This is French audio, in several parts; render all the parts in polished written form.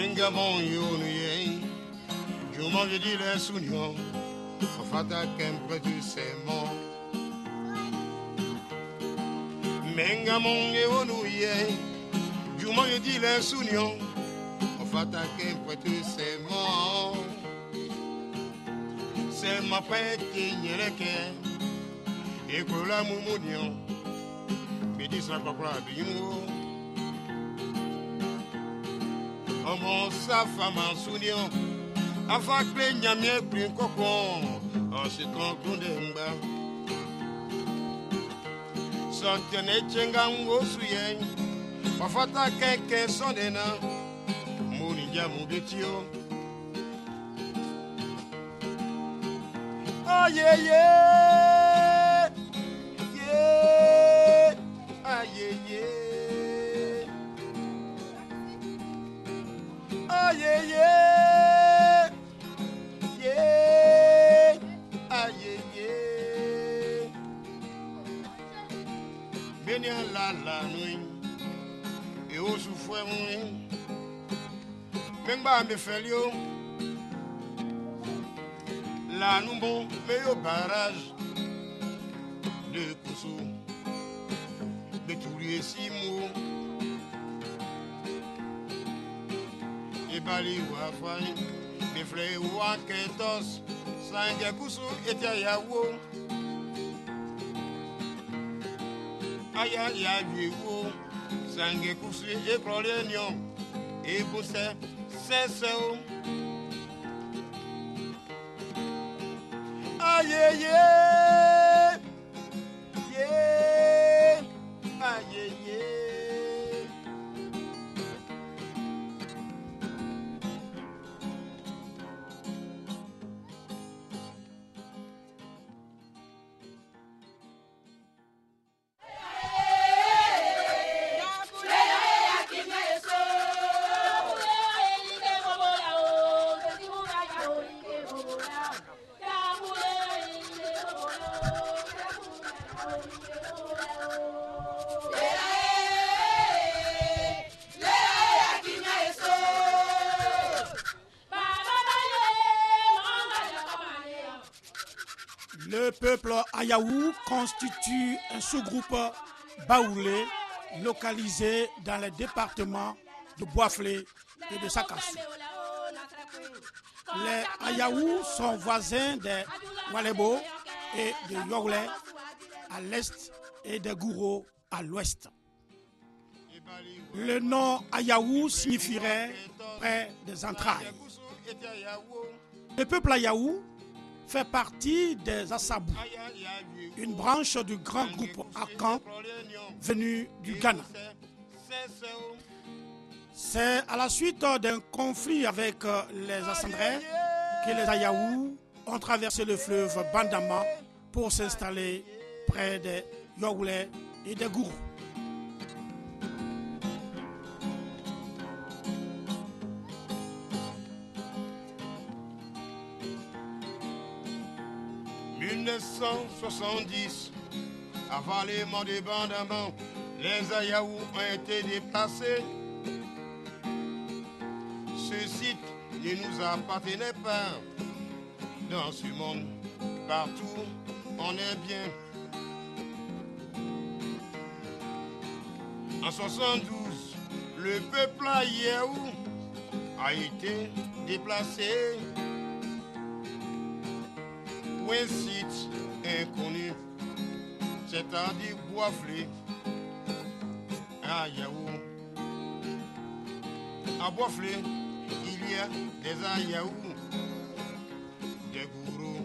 Mengamon yonuye, Juma vidi le sunyon, Fata kempre du semo. Mengamon yonuye, Juma vidi le sunyon, Fata kempre du semo. C'est ma pète qui nyeleke, et que la moumounion, me dit ça pas quoi bino. Mon sa femme en sounion, afin que les nyamiens prennent cocon, en se trompant d'emba. Sortez tchengango souyen, pafata quelqu'un son dena, mounidia moubetio. Ah yeah yeah, yeah, ah yeah yeah. Ah yeah yeah, yeah, ah yeah yeah. Benya la la nuit, et au souffle nuit. Mengba me felio, la nous bon meilleur barrage de Kousou, de Toulier Simou. Bali wafai, me flé waketos, sangue kusu etia yawo. Aya ya viwo, sangue kusu e prolenyo, e buse seseo. Aye ye, ye, aye ye. Le peuple Ayaou constitue un sous-groupe baoulé localisé dans les départements de Boiflé et de Sakassou. Les Ayaou sont voisins des Walebo et de Yorlé à l'est et de Gouro à l'ouest. Le nom Ayaou signifierait près des entrailles. Le peuple Ayaou fait partie des Assabou, une branche du grand groupe Akan venu du Ghana. C'est à la suite d'un conflit avec les Assandrais que les Ayaou ont traversé le fleuve Bandama pour s'installer près des Yorlé et des Gourou. En 1970, avant les morts des Bandamans, les Ayaou ont été déplacés. Ce site ne nous appartenait pas. Dans ce monde, partout, on est bien. En 72, le peuple Ayaou a été déplacé. Un site inconnu, c'est-à-dire Boiflé, à Ayaou. À Boiflé, il y a des Ayaou, des Gourous,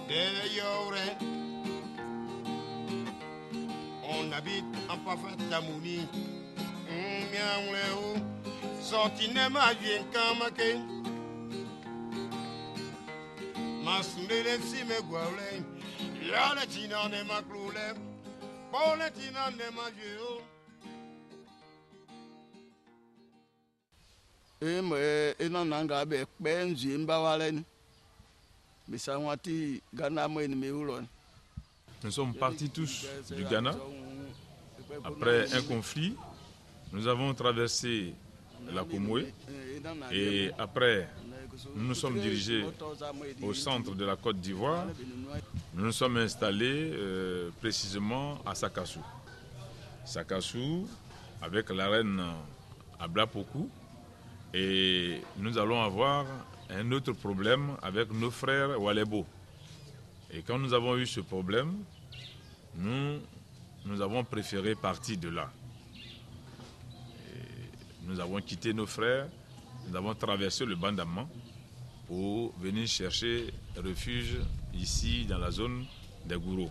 des Yoré. On habite en parfait Tamouni. Sorti nema vient kamake. Masundele si me guaule, ya le tina ne ma cloule, bon le tina ne ma vieux. Ina nanga be benzi mbawalen, bisawati Ghana mo ni meulon. Nous sommes partis tous du Ghana. Après un conflit, nous avons traversé la Comoé. Et après, nous nous sommes dirigés au centre de la Côte d'Ivoire. Nous nous sommes installés précisément à Sakassou. Sakassou, avec la reine Ablapoku. Et nous allons avoir un autre problème avec nos frères Walebo. Et quand nous avons eu ce problème, nous avons préféré partir de là. Et nous avons quitté nos frères, nous avons traversé le Bandama pour venir chercher refuge ici dans la zone des Gourous.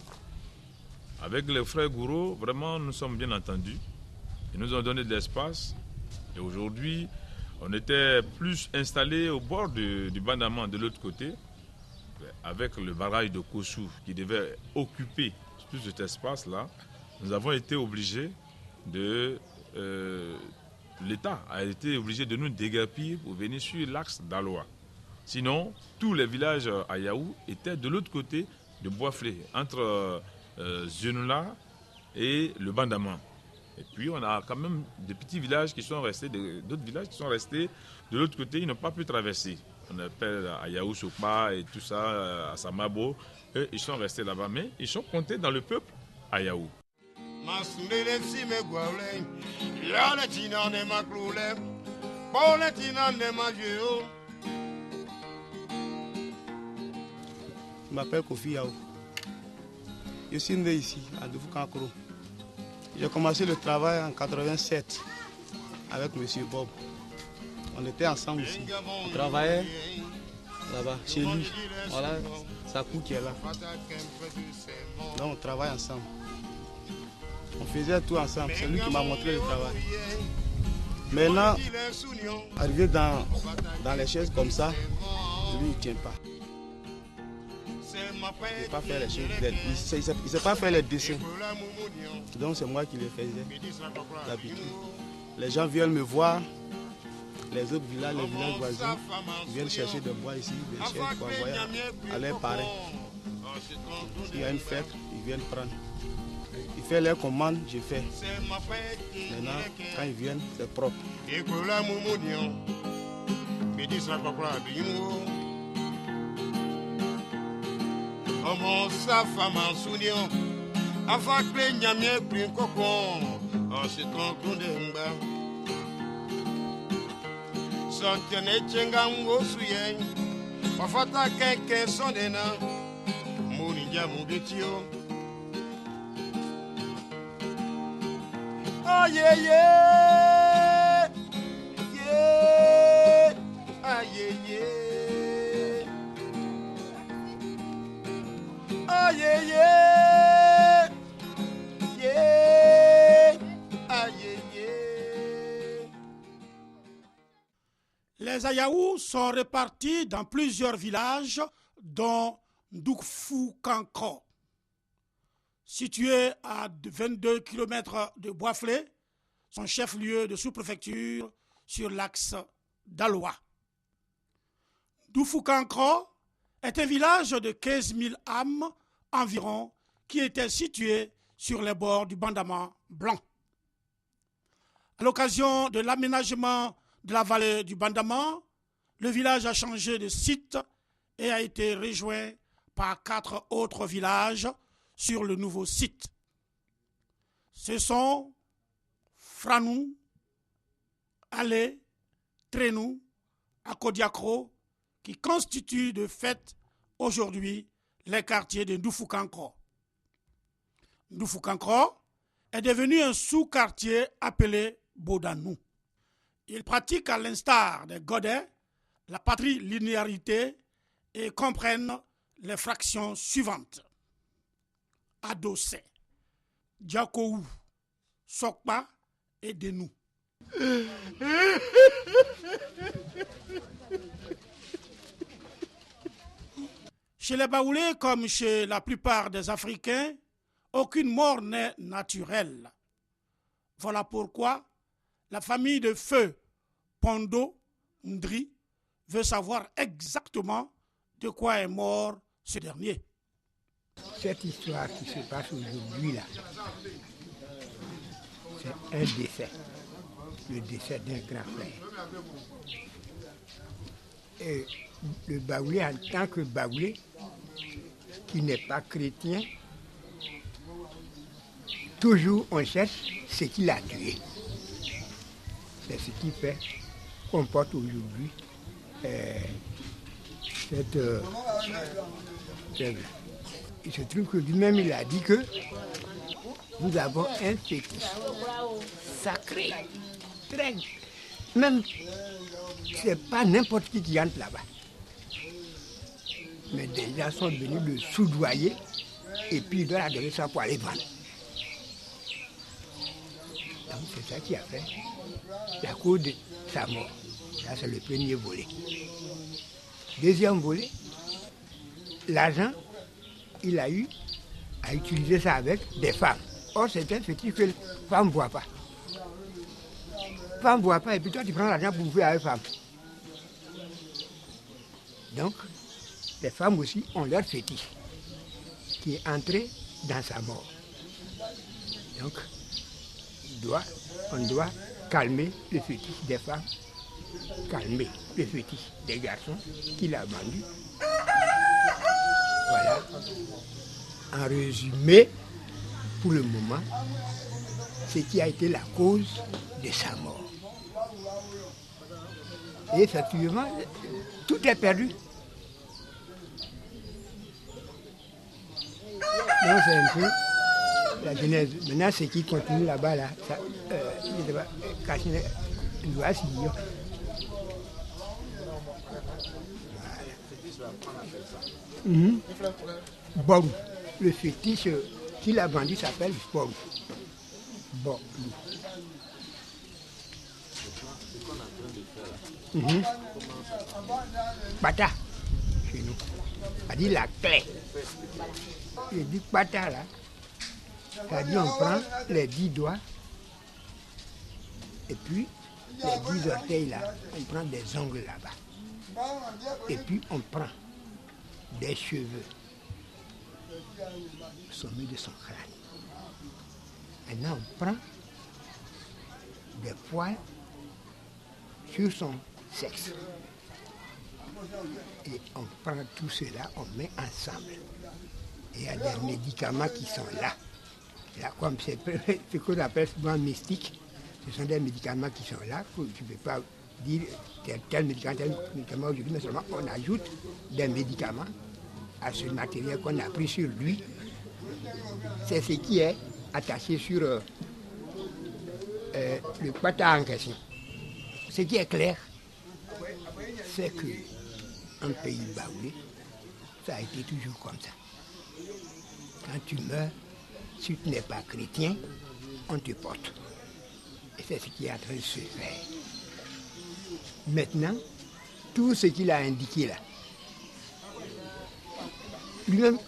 Avec les frères Gourous, vraiment nous sommes bien entendus. Ils nous ont donné de l'espace. Et aujourd'hui, on était plus installés au bord du Bandama de l'autre côté, avec le barrage de Kossou qui devait occuper tout cet espace-là. Nous avons été obligés l'État a été obligé de nous déguerpir pour venir sur l'axe d'Aloa. Sinon, tous les villages à Yaou étaient de l'autre côté de Boisflé, entre Zenoula et le Bandama. Et puis on a quand même des petits villages qui sont restés, d'autres villages qui sont restés de l'autre côté, ils n'ont pas pu traverser. On appelle à Yaou Sokpa et tout ça, à Samabo, eux, ils sont restés là-bas, mais ils sont comptés dans le peuple à Yaou. Je m'appelle Kofi Yaou. Je suis né ici, à Doufou-Kankro. J'ai commencé le travail en 87 avec M. Bob. On était ensemble ici. On travaillait là-bas, chez lui. Voilà, Sakou qui est là. Donc on travaille ensemble. On faisait tout ensemble. C'est lui qui m'a montré le travail. Maintenant, arrivé dans les chaises comme ça, lui il ne tient pas. Il ne sait pas faire les choses. Il ne sait pas faire les dessins. Donc c'est moi qui les faisais d'habitude. Les gens viennent me voir. Les autres villages, les villages voisins, ils viennent chercher des bois ici, des chaises pour envoyer à leurs parents. S'il y a une fête, ils viennent prendre. Ils font leurs commandes, je fais. Maintenant, quand ils viennent, c'est propre. Oh yeah yeah, yeah, ah yeah yeah, oh yeah yeah, yeah, ah yeah yeah. Les Ayaous sont répartis dans plusieurs villages, dont Doufou-Kankro. Situé à 22 km de Boisflé, son chef-lieu de sous-préfecture sur l'axe d'Aloa. Doufou-Kankro est un village de 15 000 âmes environ qui était situé sur les bords du Bandama blanc. À l'occasion de l'aménagement de la vallée du Bandama, le village a changé de site et a été rejoint par 4 autres villages sur le nouveau site. Ce sont Franou, Alé, Trenou, Akodiakro, qui constituent de fait aujourd'hui les quartiers de Doufou-Kankro. Doufou-Kankro est devenu un sous-quartier appelé Bodanou. Il pratique à l'instar des Godais la patrilinéarité et comprennent les fractions suivantes. Adossé, Djakou, Sokpa et Denou. Chez les Baoulés, comme chez la plupart des Africains, aucune mort n'est naturelle. Voilà pourquoi la famille de feu Pondo Ndri veut savoir exactement de quoi est mort ce dernier. Cette histoire qui se passe aujourd'hui là, c'est un décès. le décès d'un grand frère. Et le baoulé, en tant que baoulé, qui n'est pas chrétien, toujours on cherche ce qu'il a tué. C'est ce qui fait qu'on porte aujourd'hui cette œuvre. Il se trouve que lui-même, il a dit que nous avons un fétiche sacré, très... Même, c'est pas n'importe qui entre là-bas. Mais des gens sont venus le soudoyer et puis il doit la donner ça pour aller vendre. Donc c'est ça qui a fait la cause de sa mort. Ça, c'est le premier volet. Deuxième volet, l'argent, il a eu à utiliser ça avec des femmes. Or, c'est un fétiche que les femmes ne voient pas. Les femmes ne voient pas et puis toi, tu prends l'argent pour faire avec les femmes. Donc, les femmes aussi ont leur fétiche qui est entré dans sa mort. Donc, on doit calmer le fétiche des femmes, calmer le fétiche des garçons qu'il a vendu. Voilà. En résumé, pour le moment, ce qui a été la cause de sa mort. Et effectivement, tout est perdu. Donc c'est un peu la genèse. Maintenant, ce qui continue là-bas, là, ça, il va cacher une voie si dur. Bon, le fétiche qu'il a vendu s'appelle Bon. Bon. Bata, chez nous. On dit la clé. Il dit bata là. C'est-à-dire on prend les 10 doigts et puis les 10 orteils là, on prend des ongles là-bas. Et puis on prend des cheveux au sommet de son crâne. Maintenant on prend des poils sur son sexe. Et on prend tout cela, on met ensemble. Et il y a des médicaments qui sont là. Là comme c'est ce qu'on appelle souvent mystique, ce sont des médicaments qui sont là. Tu ne peux pas dire tel médicament aujourd'hui, mais seulement on ajoute des médicaments à ce matériel qu'on a pris sur lui. C'est ce qui est attaché sur le pata en question. Ce qui est clair, c'est qu'un pays baoulé, ça a été toujours comme ça. Quand tu meurs, si tu n'es pas chrétien, on te porte. Et c'est ce qui est en train de se faire. Maintenant, tout ce qu'il a indiqué là, lui-même,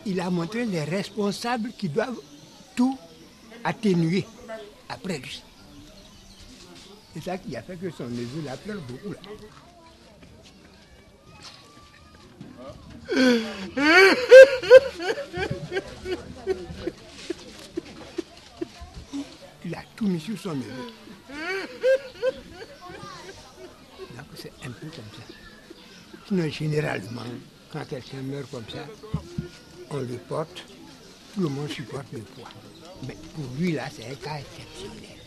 il a montré les responsables qui doivent tout atténuer après lui. C'est ça qui a fait que son neveu là pleure beaucoup là. Il a tout mis sur son neveu. Donc c'est un peu comme ça. Sinon, généralement, quand quelqu'un meurt comme ça, on le porte, tout le monde supporte le poids. Mais pour lui là, c'est un cas exceptionnel.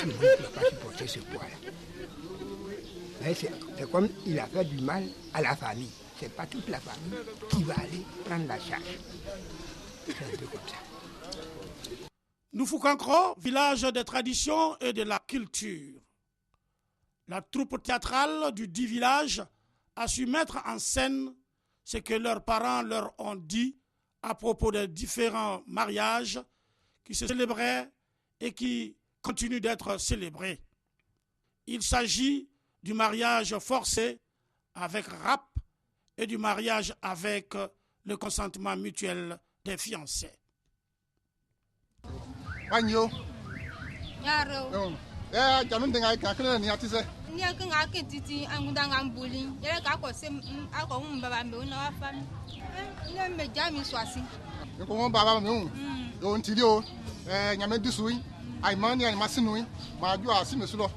Tout le monde ne peut pas supporter ce poids-là. C'est comme il a fait du mal à la famille. Ce n'est pas toute la famille qui va aller prendre la charge. C'est un peu comme ça. Noufoukankro, village des traditions et de la culture. La troupe théâtrale du dit village a su mettre en scène ce que leurs parents leur ont dit à propos des différents mariages qui se célébraient et qui continuent d'être célébrés. Il s'agit du mariage forcé avec rap et du mariage avec le consentement mutuel des fiancés. Agno. Yaro. Jamin dengai kakena ni atise. Ni ka ngake titi angudanga mbuli. Yele ka ko se ako mbaba me na afami. Ni me jami swasi. Ko baba me un. Do ntiri o. Nyame disui. ai mani ai masinu ma ju asi mesulo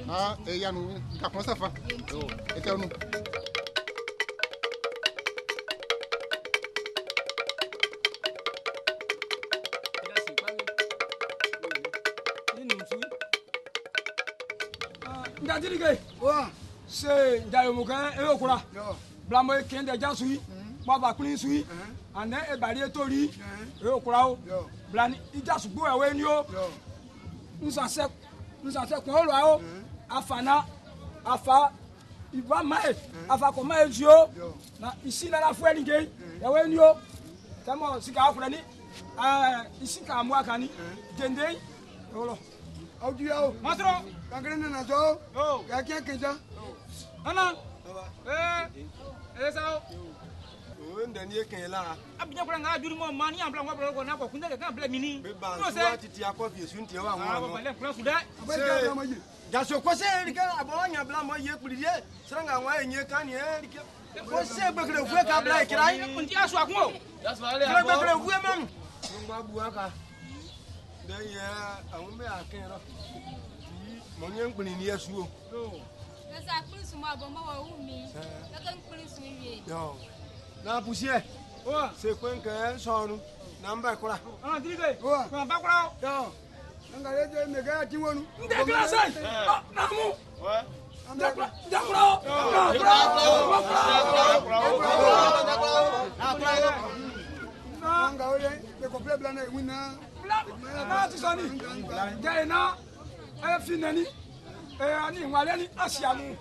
ah e ya nu ka kon safa e te nu Ndadirige wa se ndayomuka e okura blamo kende jasui mo ba kun sui ane e bari etori e okura o blani ijasugbo ewe ni o nsase kun olo o afana afa iba mai afa ko mai jio na isi na la fu enige ewe ni o tamo sika akura ni isi ka amu akani dende olo Audio yao. Masro. Kangre na nazo. Oh. Kaya kenja. Ana. Sao? Ndani yake la. Abija kula nga juri mo mani ambla ngwa bla ko na ko kunde ka bla mini. No se. Titi akwa fi sunti wa Ah, ba le kula suda. Ja so ko se rika abonya bla mo ye kulide. Sranga wa enye kan ye rika. Ko se gbekere fu ka bla kirai. Kunti aso akun o. Ya so ale. Gbekere fu mam. Ngba bu aka. Den ya awon be akin ro. Mo nye ngbin ni yesu o. Esa kristu mo abo mo wa wu mi. La kan kristu wi. Yo. Na pusie. O. Se kwenke sonu. Na mba kula. Ah, dirige. O. Ko ba kula. Yo. Nga leje mega ti wonu. Nde kila sai. Na mu. Ouais. Dakura. Nga ole be ko ple blana wina. Na ti soni. Dai na. E finani. E ani wale ni asiamu.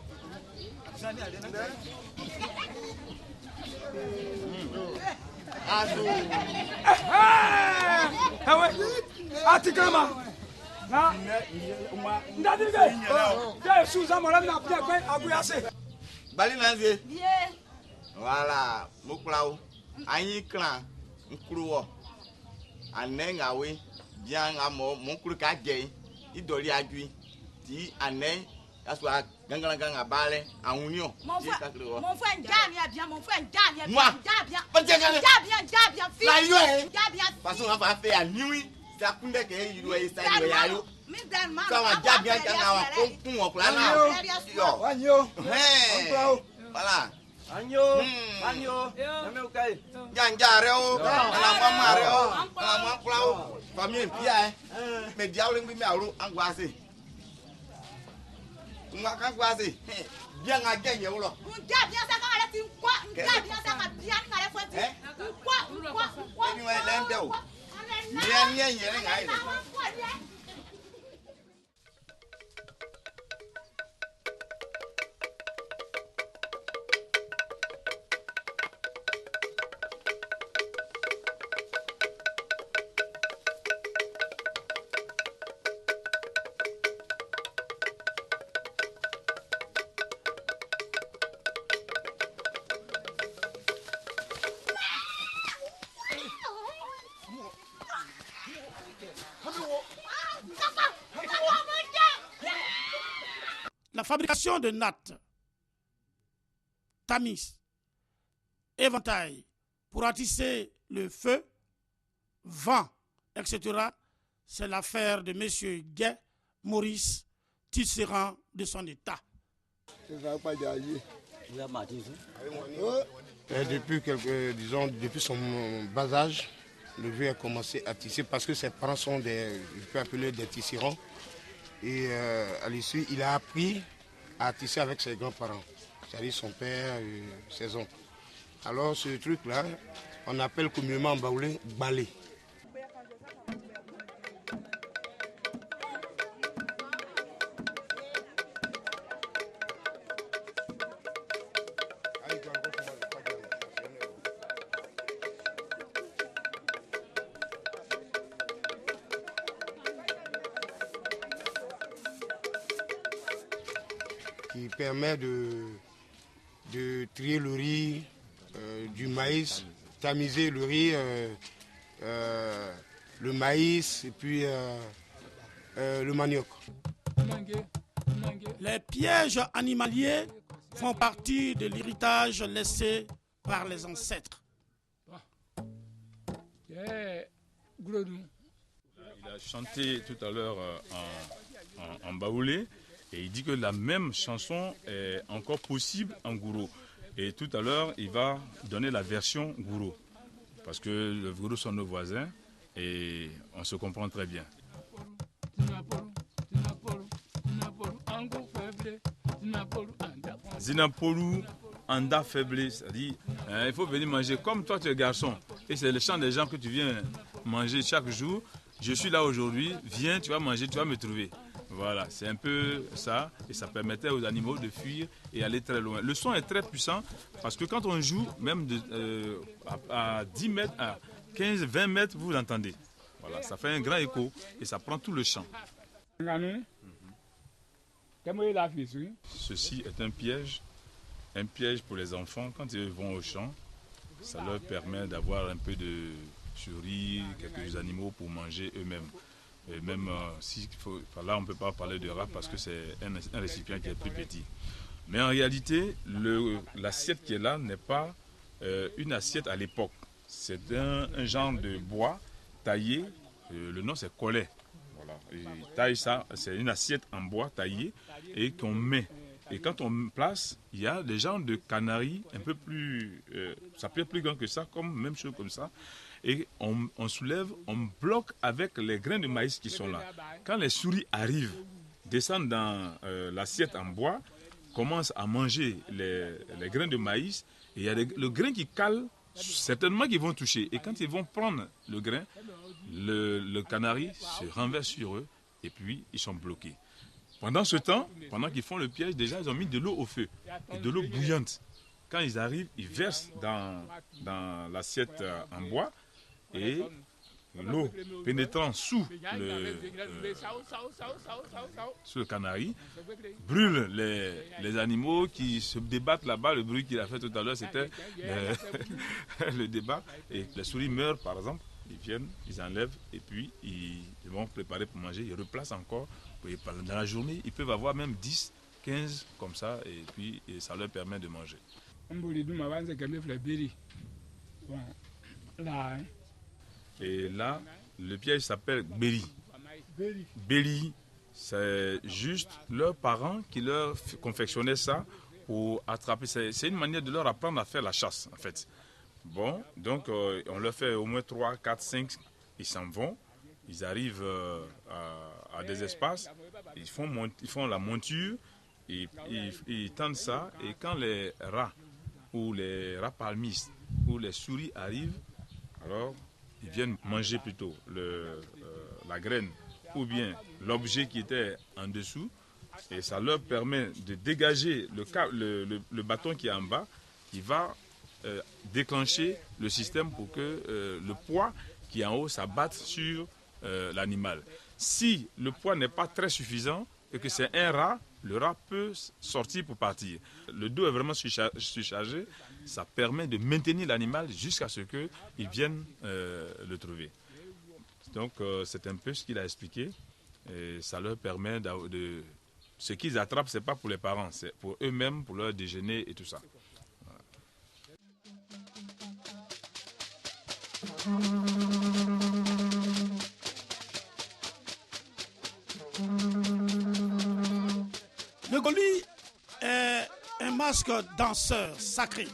Ewe, atikama. Na, ndadige. Dai suza mora na pia pe aguyase. Bali nanze. Bien. Voilà, moklao. Anyi kran nkruwo. Anengawe bien amo monkru ka je. Idori ajui. Ti anen aswa ganganga bale anunio. Mon frère Ndamia bien, mon frère Ndamia bien. Moi. Ndamia fils. La yo eh. Ndamia. Façon on va faire nuit. Ça kunde ke yiru e sa yo ya yo. Mi dan man. Ça va bien kanga wa kun o kula na. Yo. Anyo. Voilà. Anyo. Anyo. Name ukai. Janja reo. Ala mama reo. Ala mama kula o. Famille pia eh. Me diawle ngbi me aru angwase. Nga ka gwase. Bien nga genye ulo. Ndamia sa ka ala tin kwa. Ndamia sa ka bien ka ala foti. Kwa. Ni wa lende o. Ni yere nga ile. La fabrication de nattes, tamis, éventail pour attisser le feu, vent, etc., c'est l'affaire de M. Gay Maurice, tisserand de son état. Depuis son bas âge, le vieux a commencé à tisser parce que ses parents sont je peux appeler des tisserands. Et à l'issue, il a appris à tisser avec ses grands-parents, c'est-à-dire son père et ses oncles. Alors ce truc-là, on appelle communément en baoulé balai. Qui permet de trier le riz, du maïs, tamiser le riz, le maïs et puis le manioc. Les pièges animaliers font partie de l'héritage laissé par les ancêtres. Il a chanté tout à l'heure en baoulé et il dit que la même chanson est encore possible en gouro. Et tout à l'heure, il va donner la version gouro. Parce que le gouro sont nos voisins et on se comprend très bien. Zinapolu anda faible, c'est-à-dire il faut venir manger comme toi tu es garçon. Et c'est le chant des gens que tu viens manger chaque jour. Je suis là aujourd'hui, viens, tu vas manger, tu vas me trouver. Voilà, c'est un peu ça, et ça permettait aux animaux de fuir et aller très loin. Le son est très puissant, parce que quand on joue, même à 10 mètres, à 15, 20 mètres, vous l'entendez. Voilà, ça fait un grand écho, et ça prend tout le champ. Ceci est un piège pour les enfants. Quand ils vont au champ, ça leur permet d'avoir un peu de souris, quelques animaux pour manger eux-mêmes. Et même là, on ne peut pas parler de rat parce que c'est un récipient qui est plus petit. Mais en réalité, l'assiette qui est là n'est pas une assiette à l'époque. C'est un genre de bois taillé. Le nom, c'est collet. Voilà. Il taille ça. C'est une assiette en bois taillée et qu'on met. Et quand on place, il y a des genres de canaries un peu plus... ça peut être plus grand que ça, même chose comme ça. Et on soulève, on bloque avec les grains de maïs qui sont là. Quand les souris arrivent, descendent dans l'assiette en bois, commencent à manger les grains de maïs, et il y a le grain qui cale, certainement qu'ils vont toucher. Et quand ils vont prendre le grain, le canari se renverse sur eux, et puis ils sont bloqués. Pendant ce temps, pendant qu'ils font le piège, déjà ils ont mis de l'eau au feu, et de l'eau bouillante. Quand ils arrivent, ils versent dans l'assiette en bois, et l'eau pénétrant sous le canari brûle les animaux qui se débattent là-bas. Le bruit qu'il a fait tout à l'heure, c'était le débat. Et les souris meurent, par exemple. Ils viennent, ils enlèvent, et puis ils vont préparer pour manger. Ils replacent encore. Et dans la journée, ils peuvent avoir même 10, 15 comme ça, et puis ça leur permet de manger. Et là, le piège s'appelle Béli. Béli, c'est juste leurs parents qui leur confectionnaient ça pour attraper. C'est une manière de leur apprendre à faire la chasse, en fait. Bon, donc on leur fait au moins 3, 4, 5, ils s'en vont. Ils arrivent à des espaces, ils font la monture, ils tendent ça, et quand les rats, ou les rats palmistes, ou les souris arrivent, alors ils viennent manger plutôt la graine ou bien l'objet qui était en dessous, et ça leur permet de dégager le bâton qui est en bas, qui va déclencher le système pour que le poids qui est en haut s'abatte sur l'animal. Si le poids n'est pas très suffisant et que c'est un rat, le rat peut sortir pour partir. Le dos est vraiment surchargé, ça permet de maintenir l'animal jusqu'à ce qu'il vienne le trouver. Donc c'est un peu ce qu'il a expliqué, et ça leur permet de... Ce qu'ils attrapent, ce n'est pas pour les parents, c'est pour eux-mêmes, pour leur déjeuner et tout ça. Voilà. Le goli est un masque danseur sacré,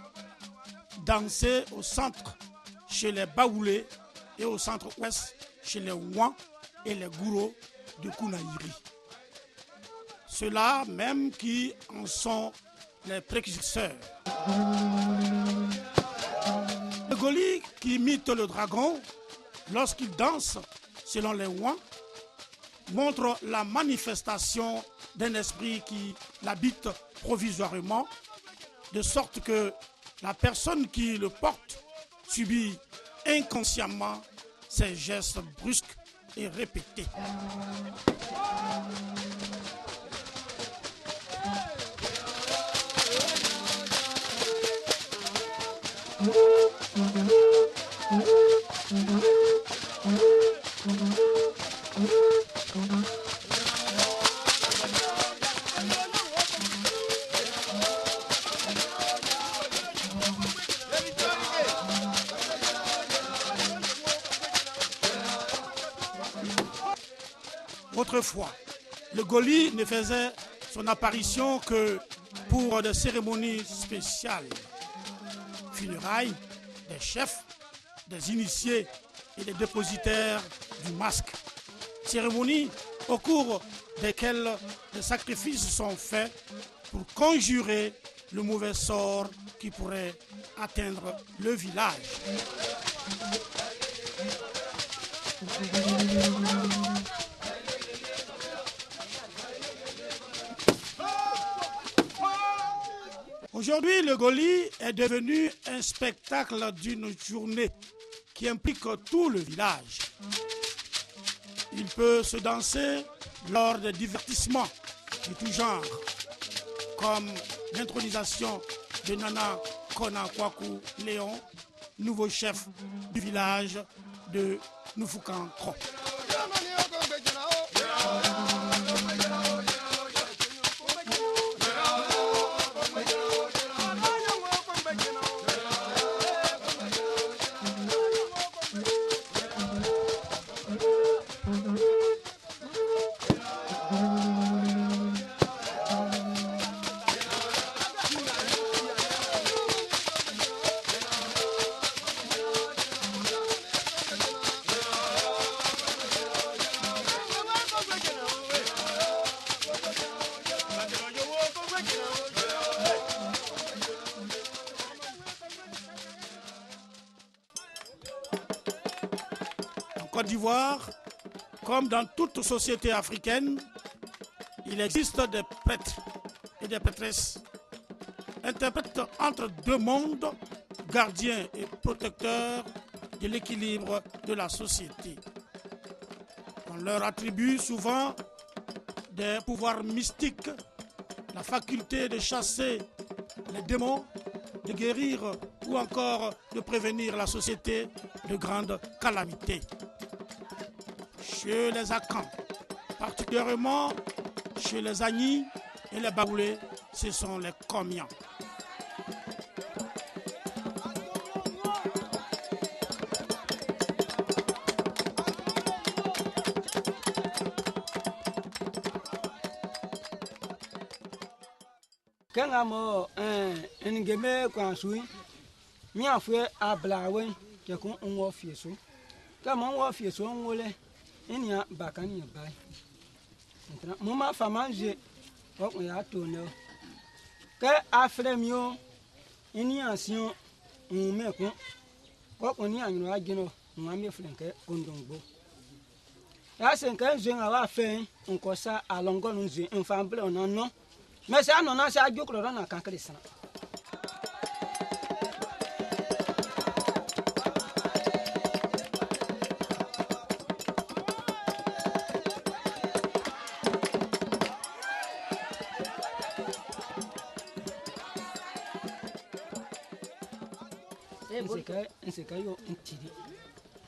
dansé au centre chez les Baoulés et au centre-ouest chez les Ouan et les Gouro de Kounaïri. Ceux-là même qui en sont les précurseurs. Le goli qui imite le dragon lorsqu'il danse selon les Ouan montre la manifestation d'un esprit qui l'habite provisoirement, de sorte que la personne qui le porte subit inconsciemment ces gestes brusques et répétés. Autrefois, le Goli ne faisait son apparition que pour des cérémonies spéciales. Funérailles des chefs, des initiés et des dépositaires du masque. Cérémonies au cours desquelles des sacrifices sont faits pour conjurer le mauvais sort qui pourrait atteindre le village. Aujourd'hui, le Goli est devenu un spectacle d'une journée qui implique tout le village. Il peut se danser lors de divertissements de tout genre, comme l'intronisation de Nana Konakwaku Léon, nouveau chef du village de Nufukankro. Côte d'Ivoire, comme dans toute société africaine, il existe des prêtres et des prêtresses, interprètes entre deux mondes, gardiens et protecteurs de l'équilibre de la société. On leur attribue souvent des pouvoirs mystiques, la faculté de chasser les démons, de guérir ou encore de prévenir la société de grandes calamités. Chez les Akans, particulièrement chez les Agnis et les Baoulés, ce sont les Komians. Quand on a un game kwansui, mia fue a blawe, que qu'on on fait so. Comme on fait so, on voulait. Il y a bacani bay. Mama famanje, on y a tourné. Que a fait mieux, il y a ancien, on met quoi on y a une agino, on a mis flanqué, on dongo. Là, c'est qu'un jeune a fait, on cosa à longueur, un femme bleu, non. Mais ça, non, c'est à Dieu que l'on a cancré ça.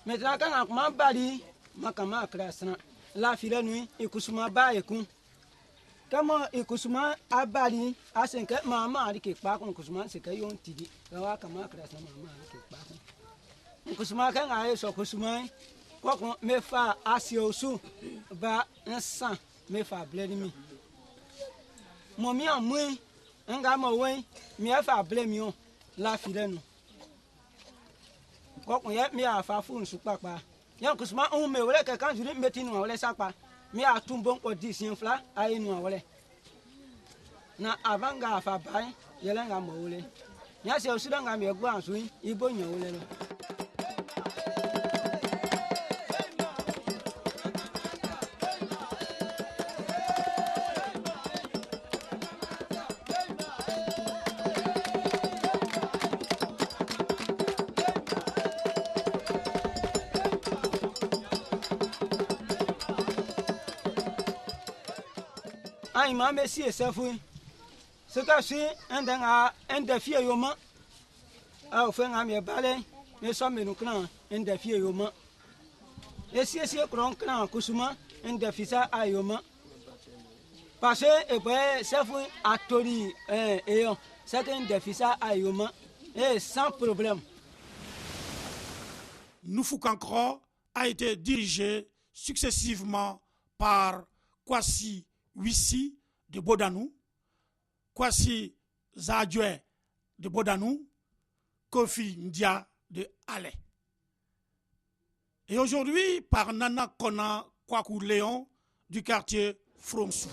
Maintenant, quand on m'a bali, ma camarade classe, la fille nuit, et Kusuma ba et kun. Comment Kusuma a bali, à 5 heures, maman a dit que pas qu'on Kusuma, c'est qu'il y a un tidi. La camarade classe, maman a dit que pas. Kusuma, quand on a sur Kusuma, quoi qu'on me fa assis au sous, va un sang, me fa blême. Mon mien, moi, un gamin, oui, me fa blême, la fille nous. Quand on y a mis à faire fou, je ne pas. Il y a un coussin, on me voulait que quand je dis mettez nous, on laisse pas. Mais à tout bon pour 10 fla, à nous, on voulait. Na avant de faire bain, il y a un moulé. Il y a aussi un gars qui est bon, il est bon, il est bon. Il m'a messi et ça fouille. C'est un défi à Yoma. Ah, au fin, à balai, mais ça me nous clan, un défi à Yoma. Et si c'est un clan, Kusuma, un défi à Yoma. Parce que, et bien, ça fouille à Tori, et c'est un défi à Yoma, et sans problème. Nufukankro a été dirigé successivement par Kwasi Wissi de Bodanou, Kwasi Zadjoué de Bodanou, Kofi Ndia de Alé. Et aujourd'hui par Nana Kona Kwaku Léon du quartier Fronsou.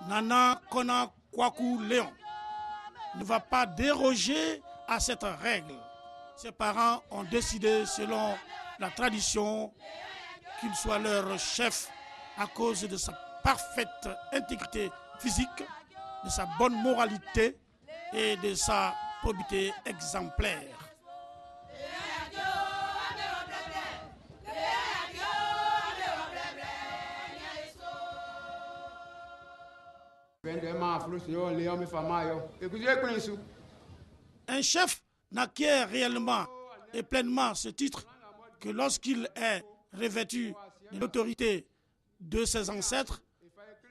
Nana Kona Kwaku Léon ne va pas déroger à cette règle. Ses parents ont décidé, selon la tradition, qu'il soit leur chef à cause de sa parfaite intégrité physique, de sa bonne moralité et de sa probité exemplaire. Un chef n'acquiert réellement et pleinement ce titre que lorsqu'il est revêtu de l'autorité de ses ancêtres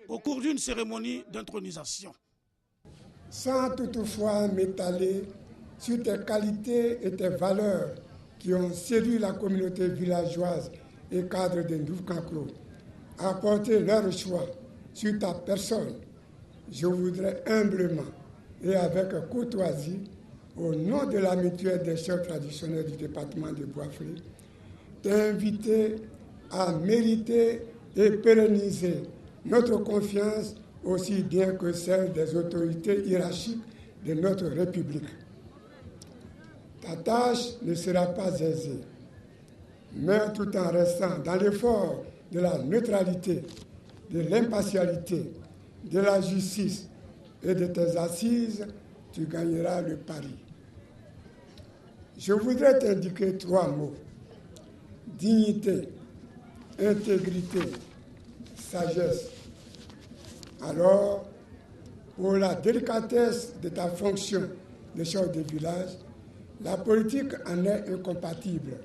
au cours d'une cérémonie d'intronisation. Sans toutefois m'étaler sur tes qualités et tes valeurs qui ont séduit la communauté villageoise et cadre de Ndoukankro à porter leur choix sur ta personne, je voudrais humblement et avec courtoisie, au nom de la mutuelle des chefs traditionnels du département de Bois-Fléau, t'inviter à mériter et pérenniser notre confiance aussi bien que celle des autorités hiérarchiques de notre République. Ta tâche ne sera pas aisée, mais tout en restant dans l'effort de la neutralité, de l'impartialité, de la justice et de tes assises, tu gagneras le pari. Je voudrais t'indiquer 3 mots: dignité, intégrité, sagesse. Alors, pour la délicatesse de ta fonction de chef de village, la politique en est incompatible.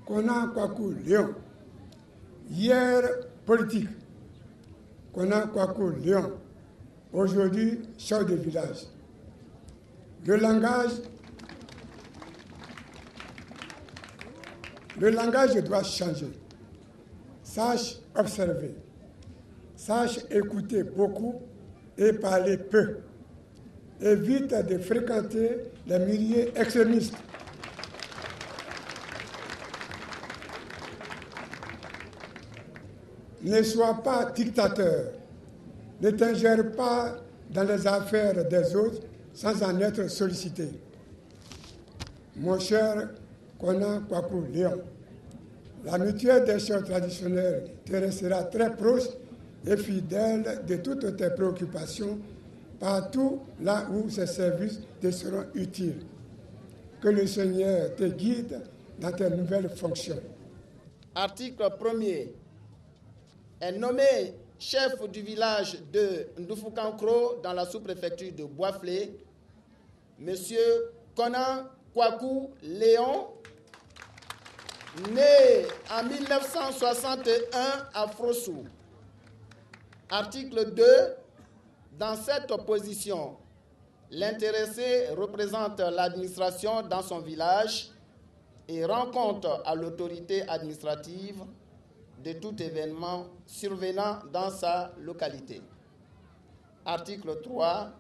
Kona Kwaku Léon, hier politique. Kona Kwaku Léon, aujourd'hui chef de village. Le langage doit changer. Sache observer. Sache écouter beaucoup et parler peu. Évite de fréquenter les milieux extrémistes. Ne sois pas dictateur. Ne t'ingère pas dans les affaires des autres sans en être sollicité. Mon cher Kona Kwaku Léon, la mutuelle des chefs traditionnels te restera très proche et fidèle de toutes tes préoccupations partout là où ces services te seront utiles. Que le Seigneur te guide dans tes nouvelles fonctions. Article 1er. Est nommé chef du village de Ndoukankro dans la sous-préfecture de Bois-Fléau, M. Kona Kwaku Léon, né en 1961 à Frossou. Article 2. Dans cette position, l'intéressé représente l'administration dans son village et rend compte à l'autorité administrative de tout événement survenant dans sa localité. Article 3.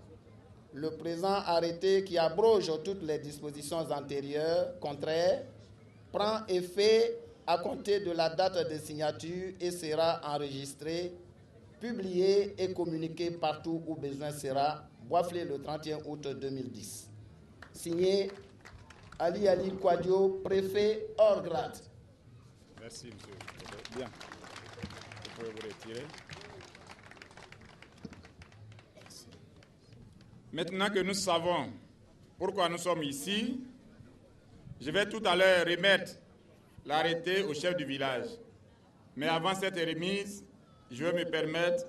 Le présent arrêté qui abroge toutes les dispositions antérieures contraires prend effet à compter de la date de signature et sera enregistré, publié et communiqué partout où besoin sera. Boisflé le 31 août 2010. Signé Ali Ali Kouadio, préfet hors grade. Merci, monsieur. Bien. Vous pouvez vous retirer. Maintenant que nous savons pourquoi nous sommes ici, je vais tout à l'heure remettre l'arrêté au chef du village. Mais avant cette remise, je vais me permettre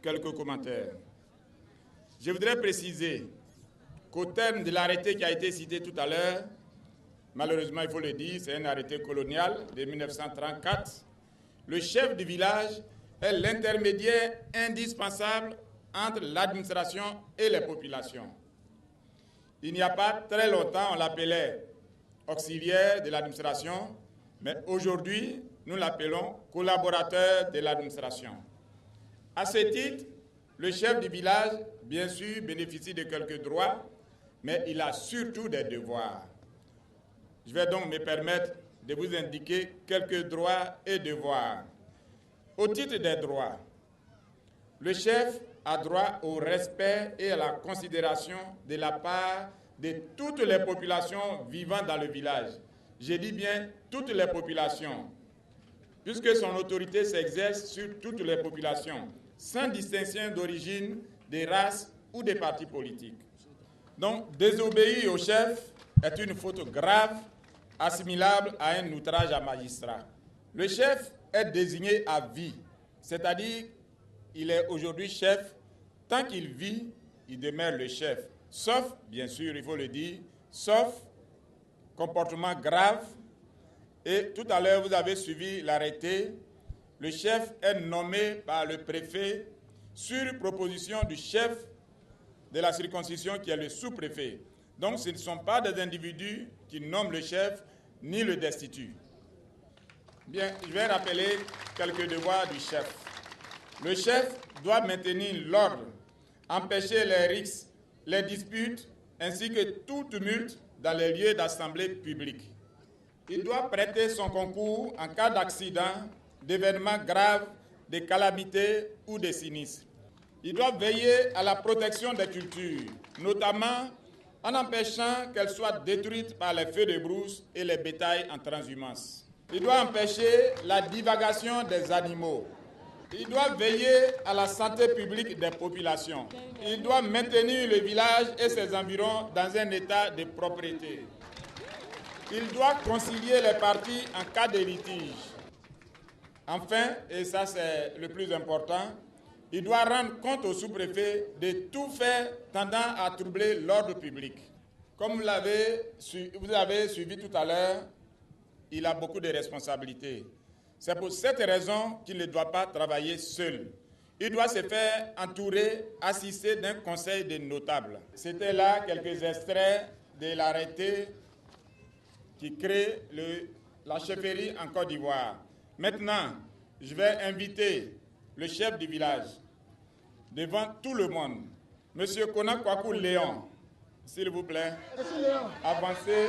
quelques commentaires. Je voudrais préciser qu'au terme de l'arrêté qui a été cité tout à l'heure, malheureusement il faut le dire, c'est un arrêté colonial de 1934, le chef du village est l'intermédiaire indispensable entre l'administration et les populations. Il n'y a pas très longtemps, on l'appelait auxiliaire de l'administration, mais aujourd'hui, nous l'appelons collaborateur de l'administration. À ce titre, le chef du village, bien sûr, bénéficie de quelques droits, mais il a surtout des devoirs. Je vais donc me permettre de vous indiquer quelques droits et devoirs. Au titre des droits, le chef a droit au respect et à la considération de la part de toutes les populations vivant dans le village. Je dis bien toutes les populations, puisque son autorité s'exerce sur toutes les populations, sans distinction d'origine, de race ou de partis politiques. Donc, désobéir au chef est une faute grave, assimilable à un outrage à magistrat. Le chef est désigné à vie, c'est-à-dire qu'il est aujourd'hui chef. Tant qu'il vit, il demeure le chef. Sauf, bien sûr, il faut le dire, sauf comportement grave. Et tout à l'heure, vous avez suivi l'arrêté. Le chef est nommé par le préfet sur proposition du chef de la circonscription qui est le sous-préfet. Donc, ce ne sont pas des individus qui nomment le chef ni le destituent. Bien, je vais rappeler quelques devoirs du chef. Le chef doit maintenir l'ordre, empêcher les rixes, les disputes, ainsi que tout tumulte dans les lieux d'assemblée publique. Il doit prêter son concours en cas d'accident, d'événements graves, de calamités ou de sinistres. Il doit veiller à la protection des cultures, notamment en empêchant qu'elles soient détruites par les feux de brousse et les bétails en transhumance. Il doit empêcher la divagation des animaux. Il doit veiller à la santé publique des populations. Il doit maintenir le village et ses environs dans un état de propreté. Il doit concilier les parties en cas de litige. Enfin, et ça c'est le plus important, il doit rendre compte au sous-préfet de tout fait tendant à troubler l'ordre public. Comme vous avez suivi tout à l'heure, il a beaucoup de responsabilités. C'est pour cette raison qu'il ne doit pas travailler seul. Il doit se faire entourer, assister d'un conseil de notables. C'était là quelques extraits de l'arrêté qui crée la chefferie en Côte d'Ivoire. Maintenant, je vais inviter le chef du village devant tout le monde, M. Kona Kwaku Léon, s'il vous plaît, avancez.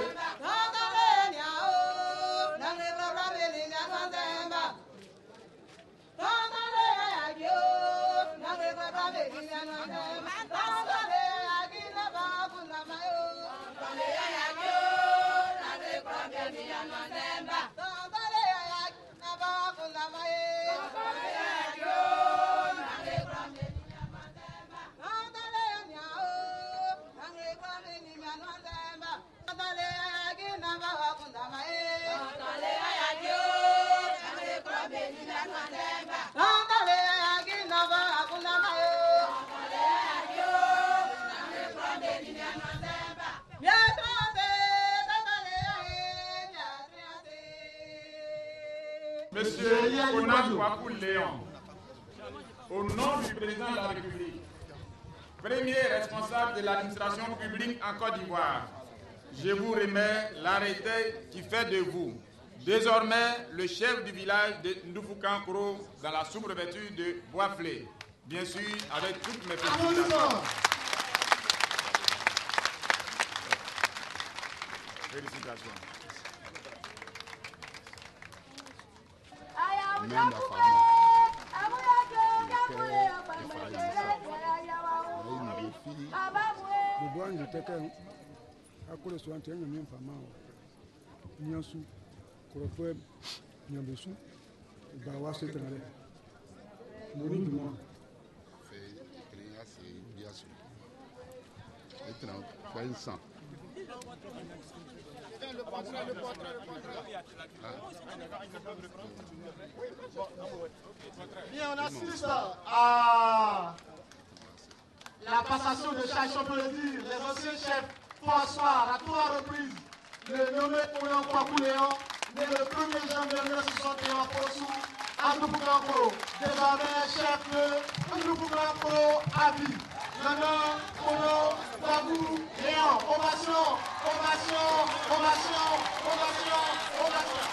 Monsieur Kona Kwaku Léon, au nom du président de la République, premier responsable de l'administration publique en Côte d'Ivoire, je vous remets l'arrêté qui fait de vous désormais le chef du village de Ndoufoukoukankoro dans la sous-préfecture de Boisflé. Bien sûr, avec toutes mes félicitations. Félicitations. Même la famille. Bien, on assiste à la passation de charge, on peut le dire. Les anciens chefs François, à 3 reprises, le nommé Oyan Kwaku Léon, né le 1er janvier 1961 à Possou, à Ndoufoukoukankoro, désormais chef de Ndoufoukoukankoro à vie. Maintenant, Oyan Kwaku Léon, ovation, ovation, ovation, ovation, ovation.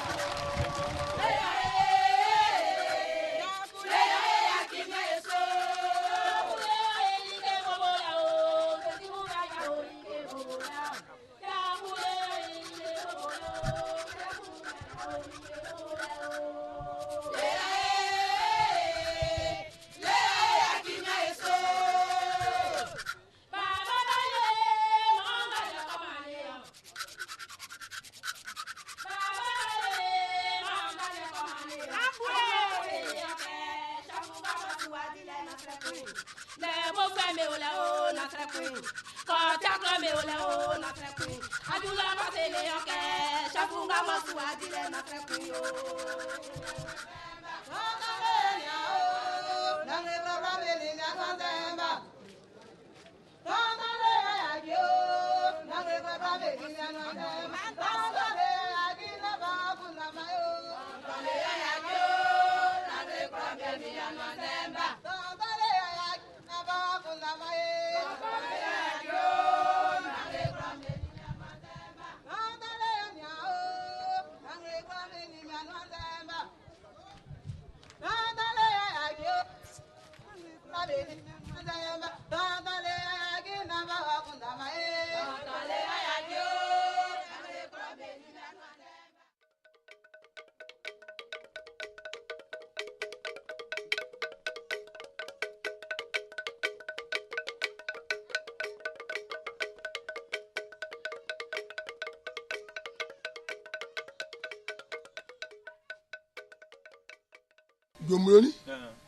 Gomroni,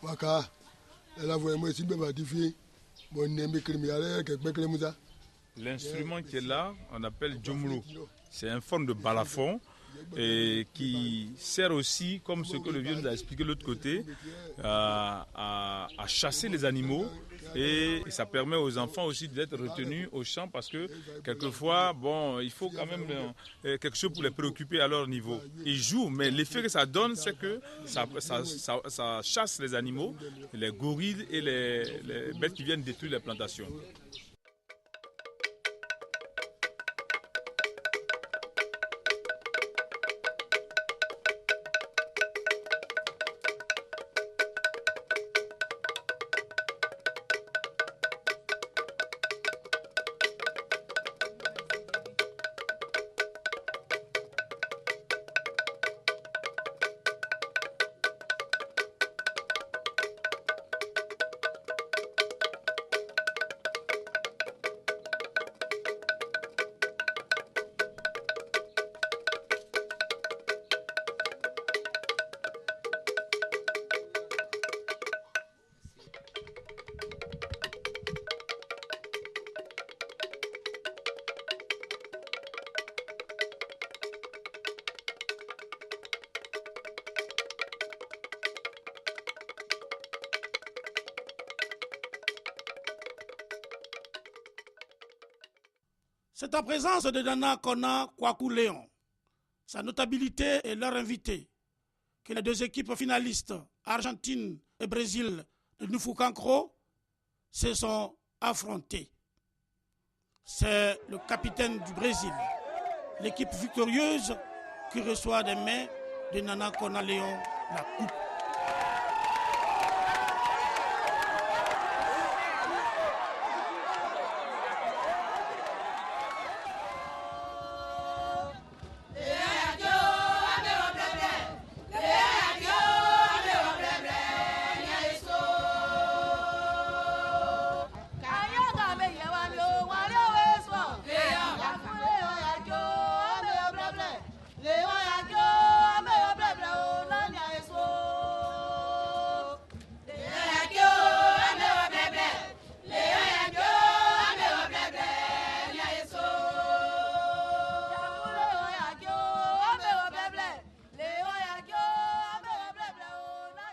Waka, la voix moi si bien modifié. L'instrument qui est là, on appelle Djomlo. C'est une forme de balafon et qui sert aussi, comme ce que le vieux nous a expliqué de l'autre côté, à chasser les animaux. Et ça permet aux enfants aussi d'être retenus au champ parce que quelquefois, bon, il faut quand même quelque chose pour les préoccuper à leur niveau. Ils jouent, mais l'effet que ça donne, c'est que ça chasse les animaux, les gorilles et les bêtes qui viennent détruire les plantations. C'est en présence de Nana Kona Kwaku Léon, sa notabilité et leur invité, que les deux équipes finalistes, Argentine et Brésil de Nufoukankro, se sont affrontées. C'est le capitaine du Brésil, l'équipe victorieuse qui reçoit des mains de Nana Konaleon la coupe.